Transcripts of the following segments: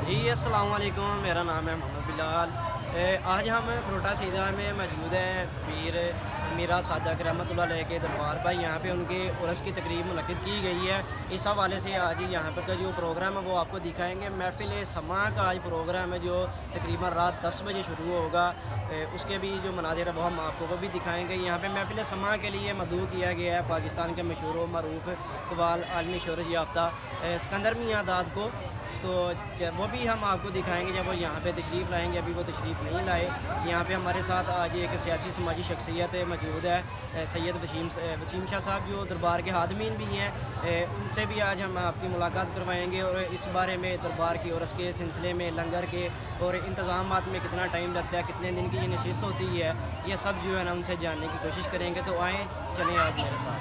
जी अस्सलाम वालेकुम, मेरा नाम है मोहम्मद बिलाल। आज हम खरोटा सीधा में मौजूद हैं पीर मीरा सादक रहमतुल्लाह अलैह के दरबार पर। यहाँ पे उनके उर्स की तकरीब मुनक़्क़िद की गई है। इस हवाले से आज यहाँ पर का जो प्रोग्राम है वो आपको दिखाएंगे। महफ़िल समा का आज प्रोग्राम है जो तकरीबन रात 10 बजे शुरू होगा। उसके भी जो मनाज़िर है वो हम आपको वो भी दिखाएँगे। यहाँ पे महफ़िल समा के लिए मदऊ किया गया है पाकिस्तान के मशहूर व मरूफ़ कव्वाल आलमी शोहरत याफ़्ता सिकंदर मियां दाद को। तो वो भी हम आपको दिखाएंगे जब वो यहाँ पे तशरीफ़ लाएंगे। अभी वो तशरीफ़ नहीं लाए। यहाँ पे हमारे साथ आज एक सियासी समाजी शख्सियत मौजूद है, सैयद वसीम शाह साहब, जो दरबार के हादमीन भी हैं। उनसे भी आज हम आपकी मुलाकात करवाएंगे और इस बारे में दरबार की उर्स के सिलसिले में, लंगर के और इंतज़ामात में कितना टाइम लगता है, कितने दिन की ये नशिस्त होती है, ये सब जो है ना उनसे जानने की कोशिश करेंगे। तो आएँ, चलें आज मेरे साथ।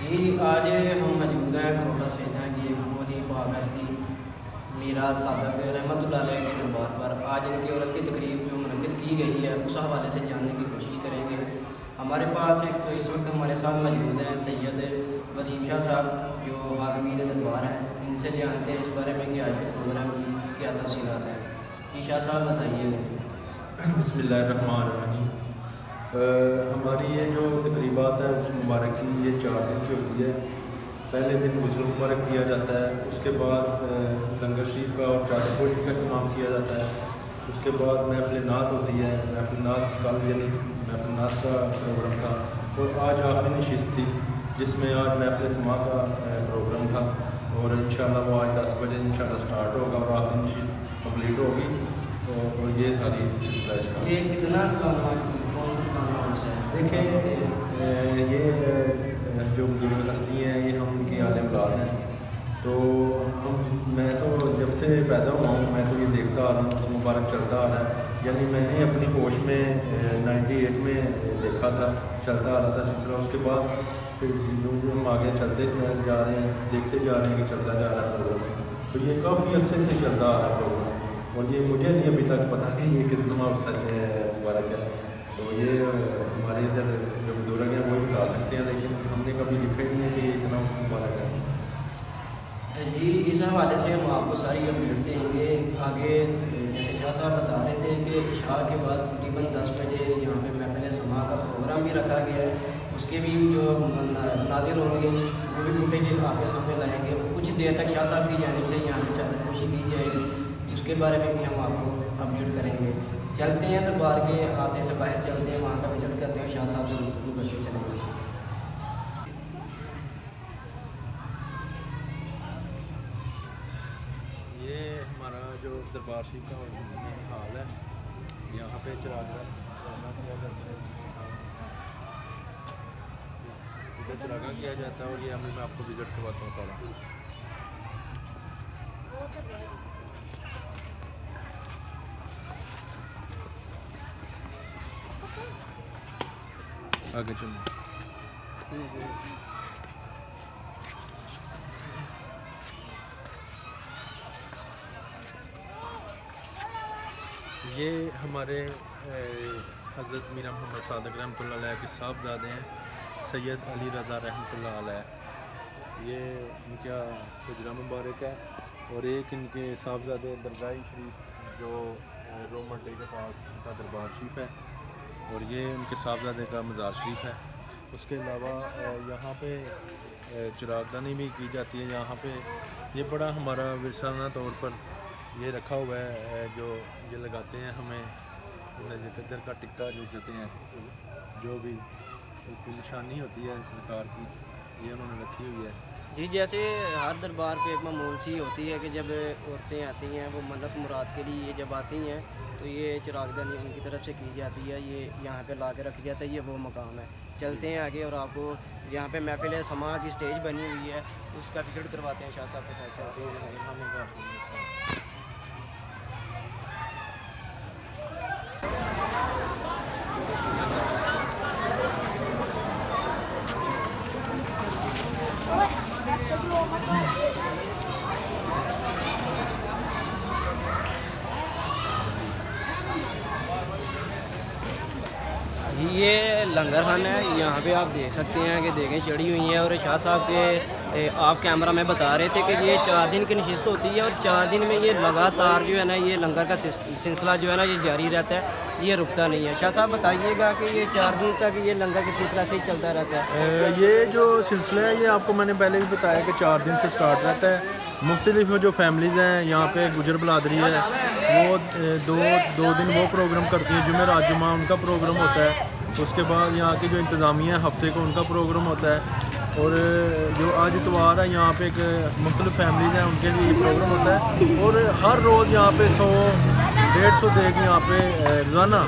जी आज हम मौजूद हैं खरोटा सीधा की एक बहुत ही पाबस्ती मीरा सादक रहमतुल्लाह अलैह के दरबार पर। आज इनकी उर्स की तकरीब जो मुनक़्क़िद की गई है उस हवाले से जानने की कोशिश करेंगे। हमारे पास एक तो इस वक्त हमारे साथ मौजूद हैं सैयद वसीम शाह साहब, जो हादमीन दरबार हैं। इनसे जानते हैं इस बारे में कि आज के प्रोग्राम की क्या तफसीलात हैं। जी शाह साहब बताइए। बिस्मिल्लाहिर्रहमानिर्रहीम। हमारी ये जो तकरीबात है उस मुबारक की ये 4 दिन की होती है। पहले दिन गुस्ल मुबारक दिया जाता है, उसके बाद लंगर शरीफ का और चादर पोशी का इत्माम किया जाता है। उसके बाद महफ़िल नात होती है। महफ़िल नात कल यानी महफ़िल नात का प्रोग्राम था और आज आखिरी नशिस्त थी जिसमें आज महफ़िल समा का प्रोग्राम था और इंशाअल्लाह वो आज 10 बजे इंशाअल्लाह स्टार्ट होगा और आखिरी नशिस्त कंप्लीट होगी। और ये सारी सिलसिला इसका। ये कितना सालाना कौन सा सालाना है? देखें ये जो बुजुर्ग हस्ती हैं ये हम उनकी आलिम औलाद हैं। तो मैं तो जब से पैदा हुआ हूँ मैं तो ये देखता आ रहा हूँ, उस मुबारक चलता आ रहा है। यानी मैंने अपनी होश में 98 में देखा था, चलता आ रहा था सिलसिला। उसके बाद फिर जो हम आगे चलते जा रहे हैं, देखते जा रहे हैं कि चलता जा रहा है प्रोग्राम। तो ये काफ़ी अरसे से चलता आ रहा है प्रोग्राम और ये मुझे नहीं अभी तक पता कि ये कितना सच है, मुबारक है। तो ये हमारे इधर जो बुजुर्ग हैं वो बता सकते हैं, लेकिन हमने कभी लिखा ही नहीं है कि ये इतना मुबारक है। जी इस हवाले से हम आपको सारी अपडेट देंगे आगे। जैसे शाह साहब बता रहे थे कि इशा के बाद तकरीबन 10 बजे यहाँ पे महफ़िल समा का प्रोग्राम भी रखा गया है। उसके भी जो नाज़िर होंगे वो भी फुटेज आपके सामने लाएंगे। कुछ देर तक शाह साहब की जानिब से यहाँ पर चादर पोशी की जाएगी, उसके बारे में भी हम आपको अपडेट करेंगे। चलते हैं दरबार के आते से बाहर चलते हैं, वहाँ का विज़िट करते हैं, शाह साहब से गुफ्तगू करते चलेंगे। ये हमारा जो दरबार शरीफ का हाल है, यहाँ पे चरागा किया जाता है, इधर चरागा किया जाता है और ये मैं आपको विज़िट करवाता हूँ सारा। आगे चलो। ये हमारे हज़रत मीरा मोहम्मद सादिक रहमतुल्लाह अलैह के साहबज़ादे हैं सैयद अली रज़ा रहमतुल्लाह अलैह। ये इनका हुजरा मुबारक है और एक इनके साहबज़ादे दरगाह शरीफ जो रोम मंडी के पास इनका दरबार शरीफ है और ये उनके साहबज़ादे का मज़ार शरीफ है। उसके अलावा यहाँ पे चिरागदानी भी की जाती है। यहाँ पे ये बड़ा हमारा विरसाना तौर पर ये रखा हुआ है जो ये लगाते हैं हमें कदर का टिक्का जो कहते हैं, जो भी एक निशानी होती है सरकार की, ये उन्होंने रखी हुई है। जी, जैसे हर दरबार पे एक मामूल सी होती है कि जब औरतें आती हैं वो मन्नत मुराद के लिए जब आती हैं तो ये चिरागदानी उनकी तरफ से की जाती है, ये यहाँ पे ला के रखी जाता है। ये वो मकाम है। चलते हैं आगे और आपको यहाँ पे महफिल समा की स्टेज बनी हुई है उसका विजिट करवाते हैं। शाह साहब के साथ चलते हैं। ये लंगर खाना है। यहाँ पे आप देख सकते हैं कि देखें चढ़ी हुई हैं और शाह साहब के आप कैमरा में बता रहे थे कि ये 4 दिन की नशिस्त होती है और 4 दिन में ये लगातार जो है ना ये लंगर का सिलसिला जो है ना ये जारी रहता है, ये रुकता नहीं है। शाह साहब बताइएगा कि ये 4 दिन तक ये लंगर का सिलसिला से ही चलता रहता है। ये जो सिलसिला है ये आपको मैंने पहले भी बताया कि 4 दिन से स्टार्ट रहता है। मुख्तलिफ जो फैमिलीज़ हैं यहाँ पे गुजर बलादरी है वो दो दिन वो प्रोग्राम करती हैं। जुमेरात जुमा उनका प्रोग्राम होता है। उसके बाद यहाँ की जो इंतज़ामिया है हफ्ते को उनका प्रोग्राम होता है। और जो आज इतवार है यहाँ पे एक मुख्तलिफ फैमिलीज़ हैं उनके लिए प्रोग्राम होता है। और हर रोज़ यहाँ पे 100-150 देख यहाँ पे रोज़ाना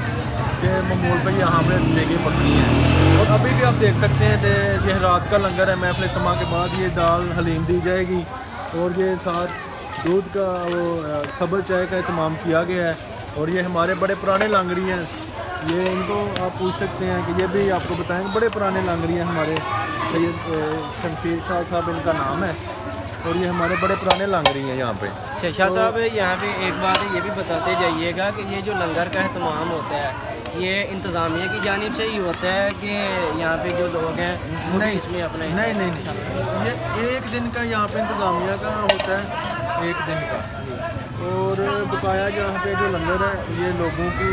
के मामूल पर यहाँ पे देखें पकड़ी हैं। और अभी भी आप देख सकते हैं कि यह रात का लंगर है। महफिल समा के बाद ये दाल हलीम दी जाएगी और ये साथ दूध का वो सब्ज़ चाय का इत्माम किया गया है। और ये हमारे बड़े पुराने लांगरी हैं, ये इनको आप पूछ सकते हैं कि ये भी आपको बताएंगे। बड़े पुराने लांगरी हैं हमारे, सैयद शमशीर शाह साहब इनका नाम है और ये हमारे बड़े पुराने लांगरी हैं यहाँ पे। शाह साहब यहाँ पे एक बात ये भी बताते जाइएगा कि ये जो लंगर का एहतमाम होता है ये इंतज़ामिया की जानिब से ही होता है कि यहाँ पे जो लोग हैं नहीं इसमें अपने नहीं ये एक दिन का यहाँ पे इंतज़ामिया का होता है, एक दिन का। और बकाया यहाँ पे जो लंगर है ये लोगों की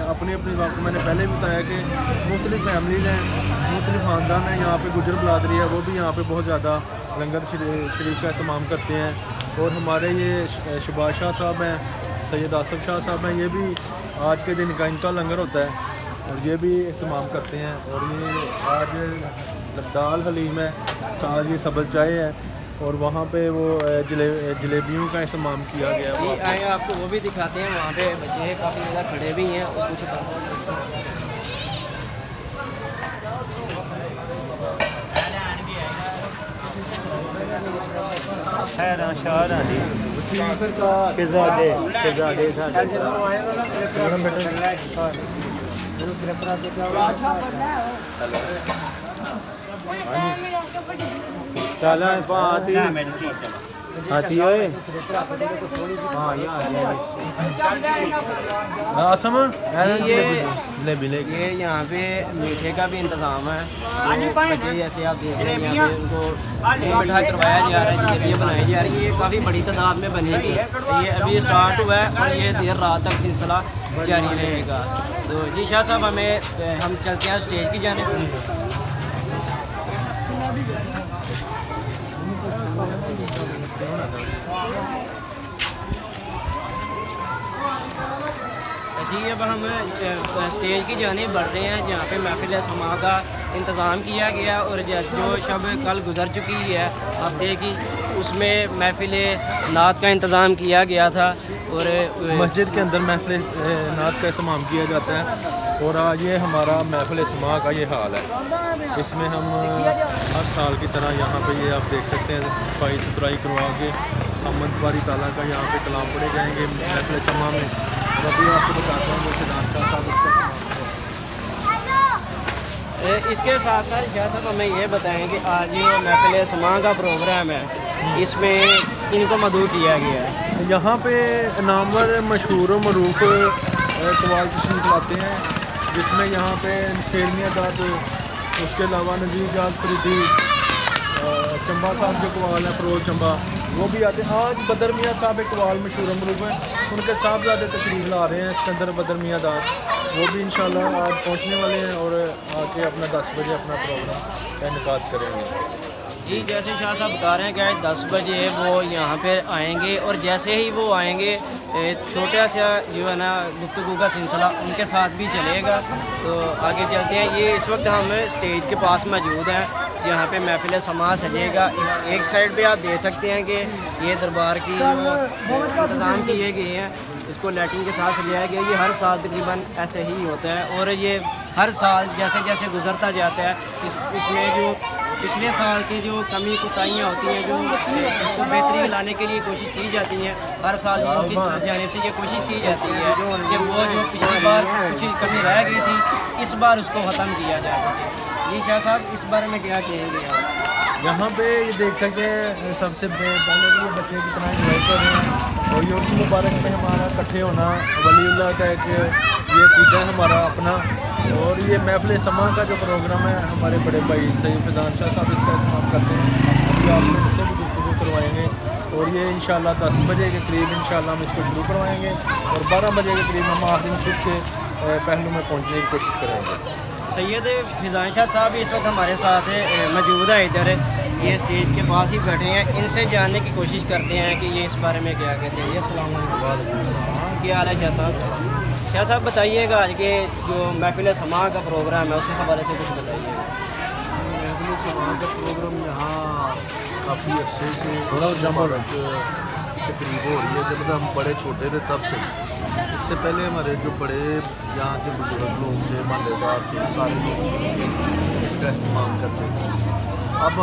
अपनी अपनी वक्त, मैंने पहले भी बताया कि मुख्तलिफ फैमिलीज़ हैं, मुख्तलिफ ख़ानदान हैं। यहाँ पे गुजर बलादरी है वो भी यहाँ पे बहुत ज़्यादा लंगर शरीफ का इत्माम करते हैं। और हमारे ये शबाज शाह साहब हैं, सैयद आसफ शाह साहब हैं, ये भी आज के दिन का इनका लंगर होता है और ये भी इत्माम करते हैं। और ये आज दाल हलीम है, साथ ये सब्ज़ चाय है और वहाँ पे वो जलेबियों का इस्तेमाल किया गया है। आए आपको वो भी दिखाते हैं। वहाँ पे बच्चे काफ़ी ज़्यादा खड़े भी हैं और कुछ ये यहाँ पे मीठे का भी इंतज़ाम है। बच्चे जैसे आप देख रहे हैं यहाँ पे उनको मिठाई करवाया जा रहा है, जलेबियाँ बनाई जा रही है। ये काफ़ी बड़ी तादाद में बनेगी। ये अभी स्टार्ट हुआ है और ये देर रात तक सिलसिला जारी रहेगा। तो जी शाह साहब हम चलते हैं स्टेज की जानिब। जी अब हम स्टेज की जानिब बढ़ रहे हैं जहाँ पे महफिल समा का इंतज़ाम किया गया और जो शब कल गुजर चुकी है हफ्ते की उसमें महफिल नात का इंतज़ाम किया गया था और मस्जिद के अंदर महफिल नात का इत्माम किया जाता है। और आज ये हमारा महफिल समा का ये हाल है। इसमें हम हर साल की तरह यहाँ पे ये आप देख सकते हैं सफाई सुथराई करवा के अहमद बारी ताला का यहाँ पे कलाम पढ़े जाएंगे महफिल समा में। अभी आपको बताता हूँ इसके साथ साथ शाह साहब हमें ये बताएं कि आज ये महफिल समा का प्रोग्राम है, इसमें इनको मदऊ किया गया है। यहाँ पे नामवर मशहूर मरूफ कवाल तशरीफ लाते हैं, जिसमें यहाँ पे शेर मियां दाद, उसके अलावा नज़ीर जाज फरीदी, चंबा साहब जो कवाल हैं फरोज चंबा, वो भी आते हैं। आज बदर मियाँ साहब एक कवाल मशहूर मरूफ हैं, उनके साहबजादे तशरीफ़ ला रहे हैं, सिकंदर बदर मियाँ दाद, वो भी इंशाल्लाह आज पहुँचने वाले हैं और आके अपना 10 बजे अपना प्रोग्राम का इनेकाद करेंगे। जी, जैसे शाह साहब बता रहे हैं कि आज 10 बजे वो यहाँ पे आएंगे और जैसे ही वो आएंगे छोटा सा जो है ना गुफ्तगू का सिलसिला उनके साथ भी चलेगा। तो आगे चलते हैं। ये इस वक्त हम स्टेज के पास मौजूद हैं जहाँ पे महफिल समा सजेगा। एक साइड पे आप देख सकते हैं कि ये दरबार की इंतज़ाम किए गए हैं, इसको लाइटिंग के साथ सजाया गया। ये हर साल तकरीबन ऐसे ही होता है और ये हर साल जैसे जैसे गुजरता जाता है इसमें जो पिछले साल की जो कमी कोताहियाँ होती हैं जो इसको बेहतरी लाने के लिए कोशिश की जाती हैं, हर साल उनकी जानिब से ये कोशिश की जाती है कि वो जो पिछली बार कुछ कमी रह गई थी इस बार उसको ख़त्म किया जा सके। जी शाह साहब, इस बारे में क्या कहेंगे आप? यहाँ पे ये देख सकते हैं सबसे पहले तो ये बच्चे कितना इन्जॉय कर रहे हैं और ये उसी मुबारक में हमारा इकट्ठे होना वलीउल्लाह का एक ये कीदा है हमारा अपना। और ये महफिल समा का जो प्रोग्राम है हमारे बड़े भाई सईद फैज़ान शाह साहब इसका इस्तेमाल करते हैं। अभी आप लोग इससे भी गुफ्तगू करवाएँगे और ये इंशाल्लाह 10 बजे के करीब इंशाल्लाह हम इसको शुरू करवाएँगे और 12 बजे के करीब हम आखिरी मस्जिद के पहलू में पहुँचने की कोशिश करेंगे। सैयद फैज़ान शाह साहब इस वक्त हमारे साथ मौजूद है, इधर ये स्टेज के पास ही बैठे हैं। इनसे जानने की कोशिश करते हैं कि ये इस बारे में क्या कहते हैं। अस्सलाम वालेकुम, क्या हाल है शाह साहब? शाह साहब बताइएगा आज के जो महफिल समा का प्रोग्राम है उसके हवाले से कुछ बताइएगा। महफिल समा का प्रोग्राम यहाँ काफ़ी अच्छे से तकरीब हो रही है। जब हम बड़े छोटे थे तब से, इससे पहले हमारे जो बड़े यहाँ के बुजुर्ग लोग थे, मालेदार थे, सारे लोग इसका इस्तेमाल करते थे। अब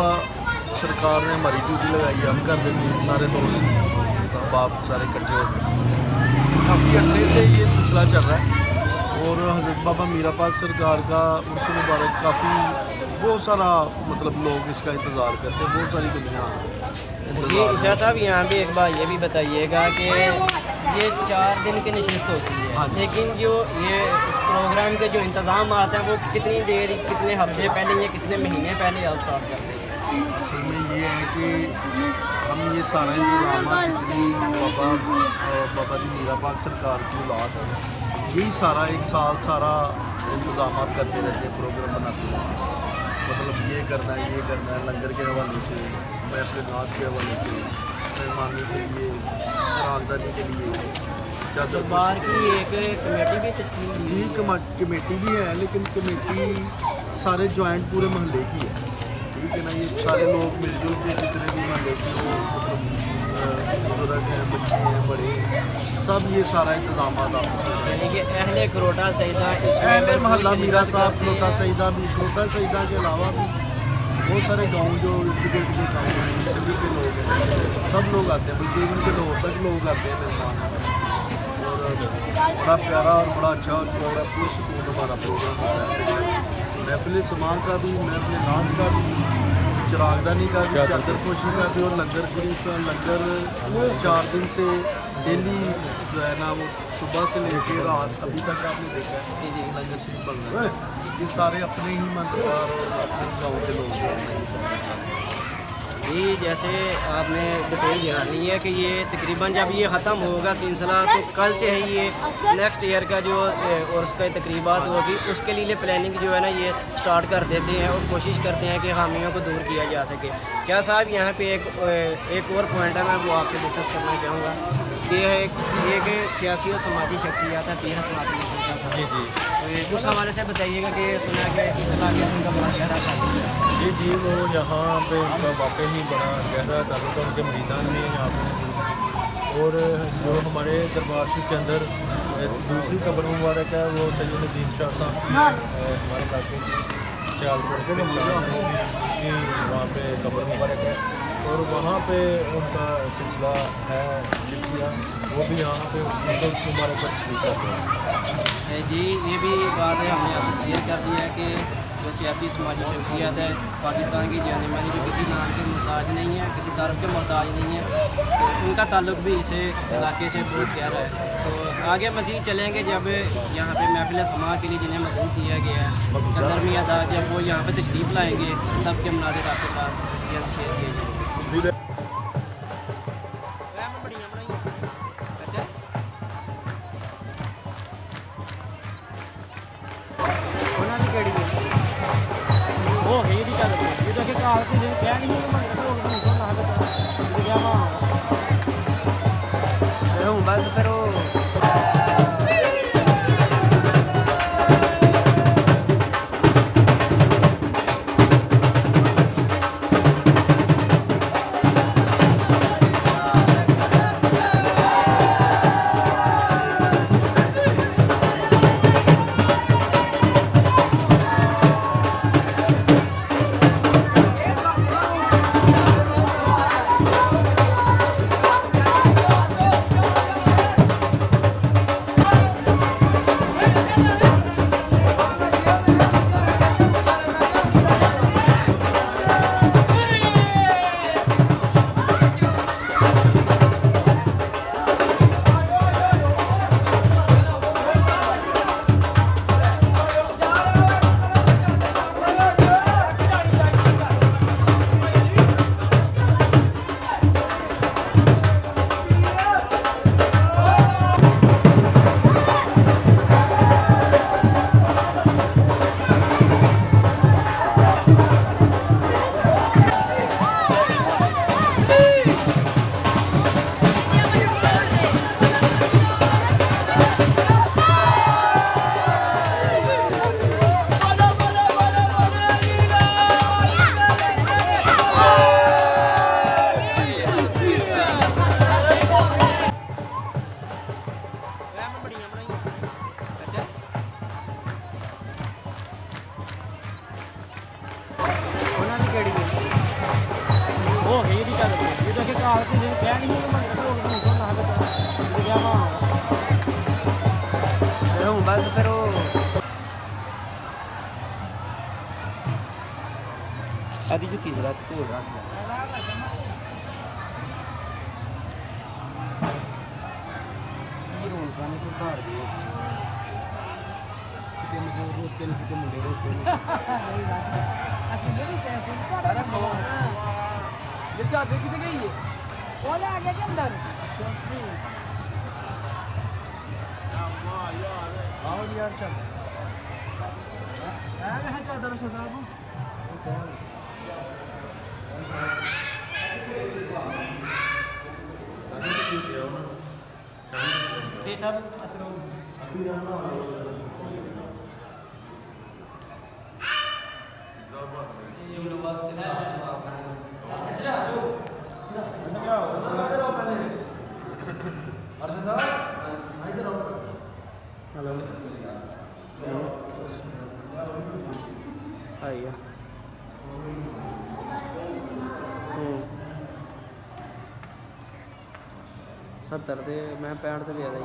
सरकार ने हमारी ड्यूटी लगाई है, हम कर देते हैं, सारे दोस्त बाप सारे इकट्ठे हो गए। काफ़ी अच्छे से ये सिलसिला चल रहा है और हज़रत बाबा मीरा पाक सरकार का उर्स मुबारक काफ़ी बहुत सारा मतलब लोग इसका इंतज़ार करते हैं, बहुत सारी दुनिया जी शाह साहब, यहाँ भी एक बार ये भी बताइएगा कि ये 4 दिन की नशिस्त होती है, लेकिन जो ये इस प्रोग्राम के जो इंतज़ाम आते हैं वो कितनी देर, कितने हफ्ते पहले या कितने महीने पहले आप स्टार्ट करते हैं? असल में ये है कि हम ये सारा इंतजाम जितनी बाबा जी मीरा पाक सरकार की औलाद है, यही सारा एक साल सारा इंतजाम करते रहते हैं, प्रोग्राम बनाते हैं। मतलब ये करना है लंगर के हवाले से, महफिल नाथ के हवाले से, मेहमानों के लिए, रागदानी के लिए, दरबार की एक कमेटी भी तश्कील जी कमेटी भी है, लेकिन कमेटी सारे जॉइंट पूरे मोहल्ले की है, ठीक है ना। ये सारे लोग मिलजुल के जितने भी मोहल्ले के लोग मतलब बुजुर्ग हैं, बच्चे हैं, बड़े सब ये सारा इंतजाम यानी कि अहले खरोटा सईदा अहले मोहल्ला मीरा साहब खरोटा सईदा भी, खरोटा सईदा के अलावा भी बहुत सारे गाँव जो टिकट के गाँव हैं सभी के लोग हैं, सब लोग आते हैं, बल्कि इवन के लोग तक लोग आते हैं मेहमान। और बड़ा प्यारा और बड़ा अच्छा और बड़ा पुरस्कून हमारा प्रोग्राम होता है। महफिल समा का भी, महफिल नाच का भी, चिरागदानी का भी, चादर पोशी का भी और लंगर शरीफ का लंगर 4 दिन से डेली जो है ना वो सुबह से लेकर रात अभी तक आपने देखा है कि लंगर शरीफ बन रहा है। ये सारे अपने ही मंदिर और अपने गाँव के लोग हैं। जी, जैसे आपने डिटेल जान ली है कि ये तकरीबन जब ये ख़त्म होगा सिलसिला तो कल से ही ये नेक्स्ट ईयर का जो और उसका तकरीबात होगी उसके लिए प्लानिंग जो है ना ये स्टार्ट कर देते हैं और कोशिश करते हैं कि खामियों को दूर किया जा सके। क्या साहब, यहाँ पे एक और पॉइंट है, मैं वो आपसे डिस्कस करना चाहूँगा कि एक सियासी और समाजी शख्सियत है पीर हसन साहब। जी जी, तो उस हवाले से बताइएगा कि सुना कि इस इलाके से उनका बड़ा गहरा ताल्लुक है। जी, वो यहाँ पे उनका वाकई ही बड़ा गहरा ताल्लुक है, उनके मरीदान में यहाँ पे। और जो हमारे दरबार शरीफ के अंदर दूसरी कब्र मुबारक है वो सैयद नदीम शाह साहब की हमारे इलाके की सियालकोट के की वहाँ पे कब्र मुबारक है और वहाँ पे उनका सिलसिला है शिष्टिया, वो भी यहाँ पे उनके मुबारक पर शुरू करते हैं। जी, ये भी बात है, हमने आपसे क्लियर कर दिया है कि जो सियासी समाजी शख्सियत है पाकिस्तान की जाने मानी, जो किसी नाम के मोहताज नहीं है, किसी तरफ के मोहताज नहीं है, तो उनका ताल्लुक भी इस इलाके से बहुत गहरा है। तो आगे मज़ीद चलेंगे जब यहाँ पे महफिल समा के लिए जिन्हें मदद किया गया है सिकंदर मियां दा, जब वो यहाँ पे तशरीफ़ लाएंगे तब के मनाज़िर आपके साथ जल्द शेयर किए जाएंगे। बस फिर आदि जो तीसरा तो सत्तर दे मैं 65 तो लिया था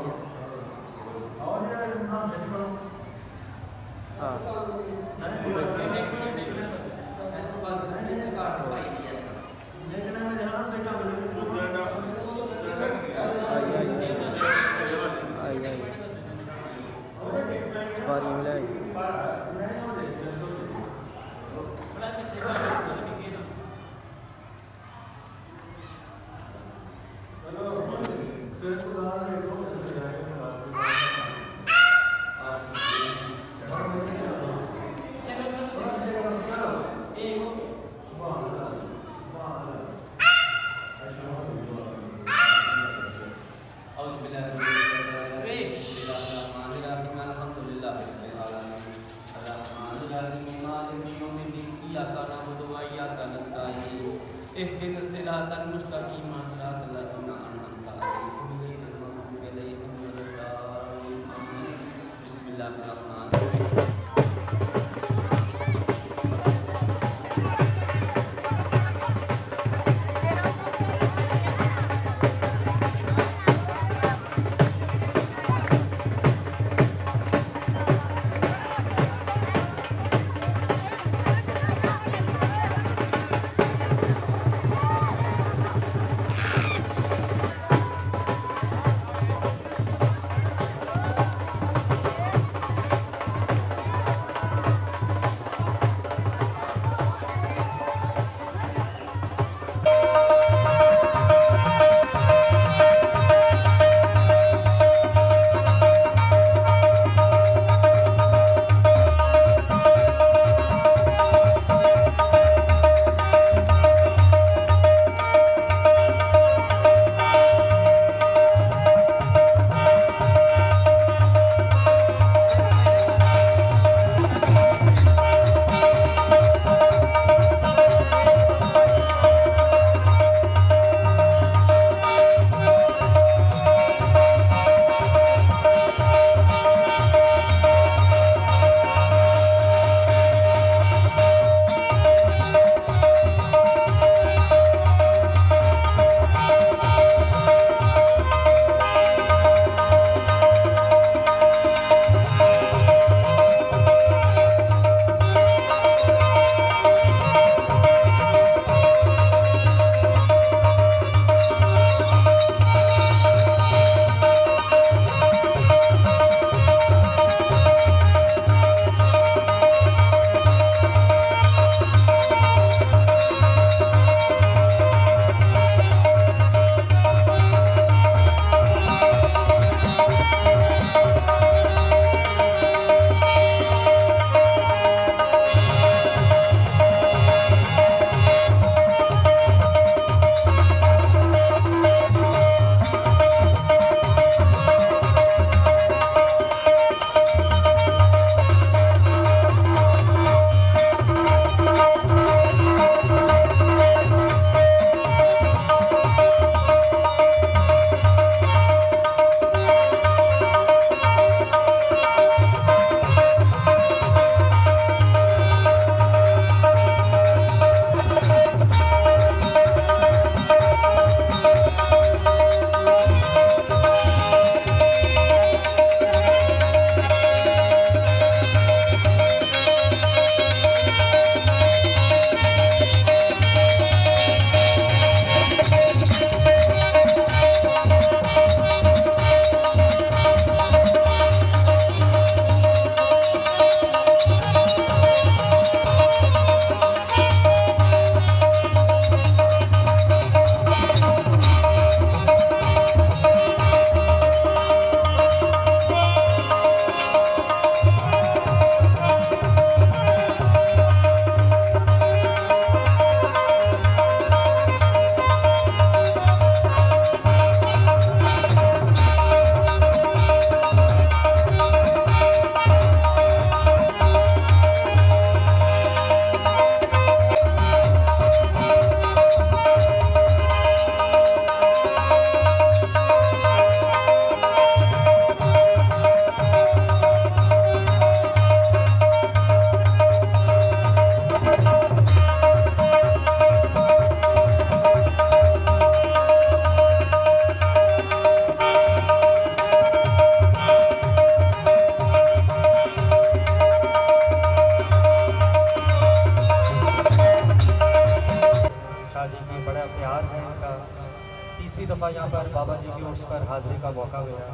दफ़ा यहाँ पर बाबा जी की उर्स पर हाज़िरी का मौका मिला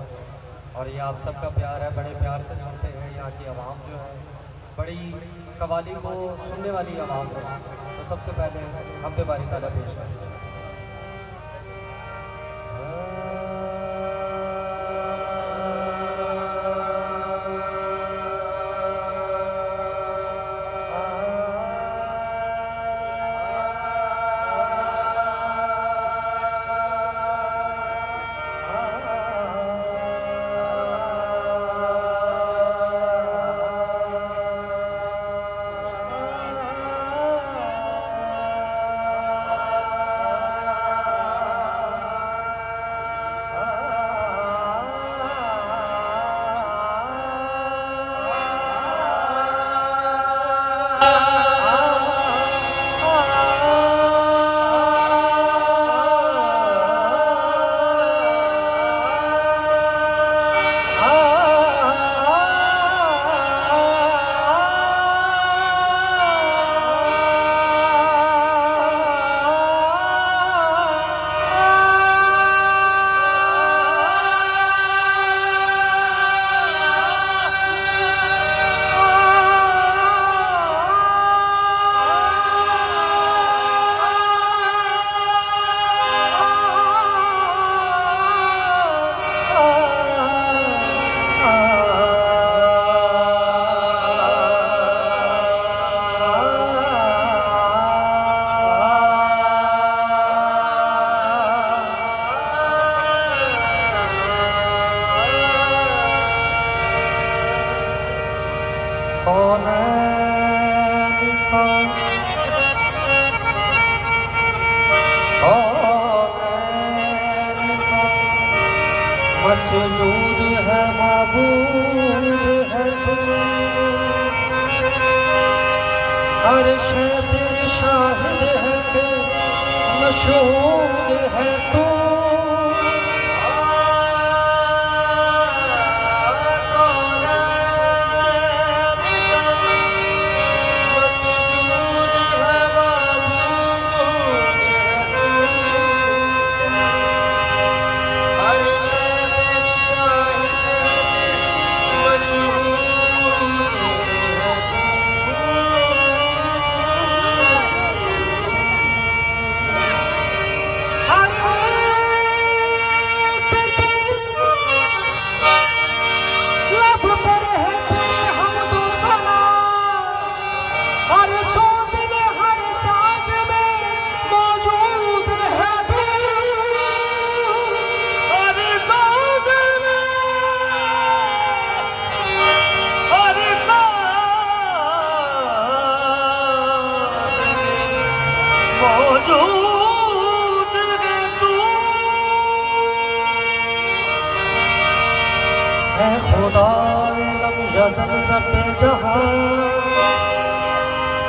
और ये आप सबका प्यार है, बड़े प्यार से सुनते हैं। यहाँ की आवाम जो है बड़ी कवाली को सुनने वाली आवाम है। तो सबसे पहले हमदे बारी ताला पेश करें। मसजूद है माबूद है तू, हर शय तेरे शाहिद है कि मशहूद है तू।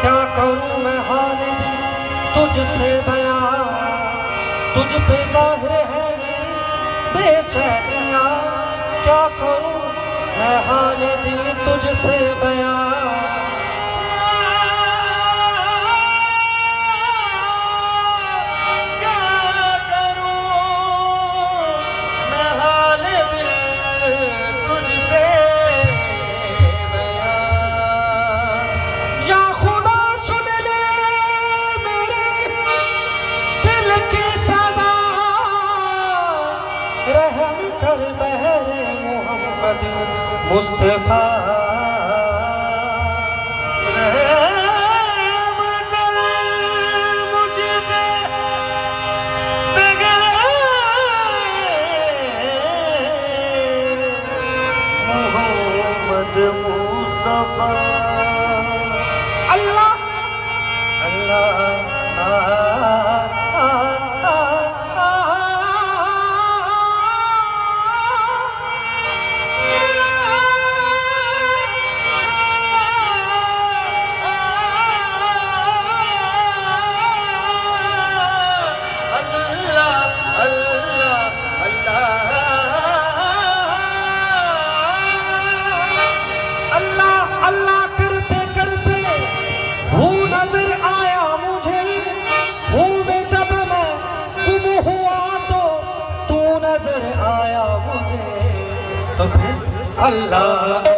क्या करूं मैं हाल दिल तुझसे बयां, तुझ पे जाहिर है मेरी बेचैनियां। क्या करूं मैं हाल दिल तुझसे बयां, मुस्तफा रहम कर मुझ पे बिगड़े मोहम्मद मुस्तफा। अल्लाह अल्लाह अल्लाह अल्लाह करते तो फिर अल्लाह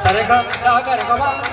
Sarega, ga ga ga ma